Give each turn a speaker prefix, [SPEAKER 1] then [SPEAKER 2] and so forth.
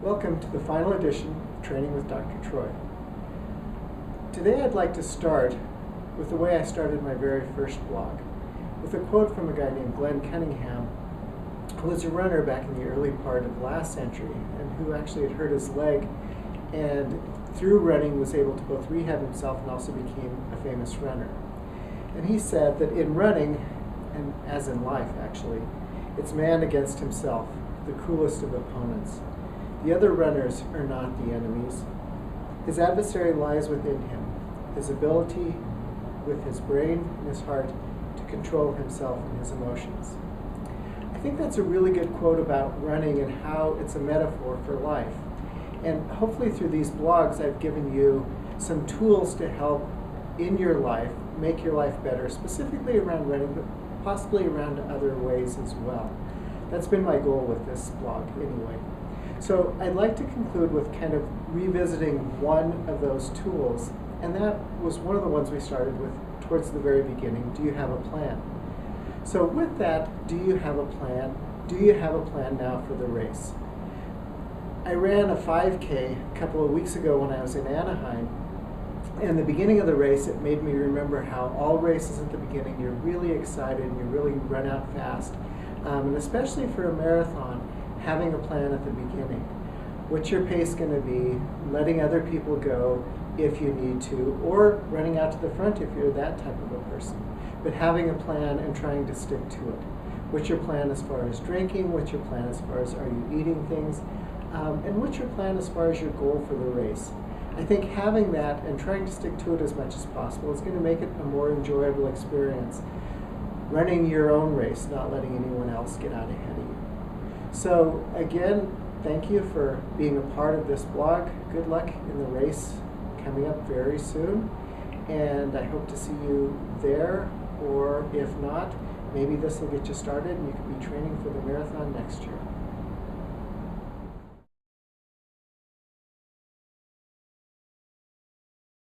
[SPEAKER 1] Welcome to the final edition of Training with Dr. Troy. Today I'd like to start with the way I started my very first blog, with a quote from a guy named Glenn Cunningham, who was a runner back in the early part of last century and who actually had hurt his leg and through running was able to both rehab himself and also became a famous runner. And he said that in running, and as in life actually, it's man against himself, the cruelest of opponents. The other runners are not the enemies. His adversary lies within him, his ability with his brain and his heart to control himself and his emotions. I think that's a really good quote about running and how it's a metaphor for life. And hopefully through these blogs I've given you some tools to help in your life, make your life better, specifically around running, but possibly around other ways as well. That's been my goal with this blog anyway. So I'd like to conclude with kind of revisiting one of those tools, and that was one of the ones we started with towards the very beginning. Do you have a plan? So with that, do you have a plan? Do you have a plan now for the race? I ran a 5K a couple of weeks ago when I was in Anaheim, and the beginning of the race, it made me remember how all races at the beginning, you're really excited and you really run out fast, and especially for a marathon, having a plan at the beginning. What's your pace going to be? Letting other people go if you need to, or running out to the front if you're that type of a person. But having a plan and trying to stick to it. What's your plan as far as drinking? What's your plan as far as are you eating things? And what's your plan as far as your goal for the race? I think having that and trying to stick to it as much as possible is going to make it a more enjoyable experience. Running your own race, not letting anyone else get out ahead of you. So again, thank you for being a part of this blog. Good luck in the race coming up very soon. And I hope to see you there, or if not, maybe this will get you started and you could be training for the marathon next year.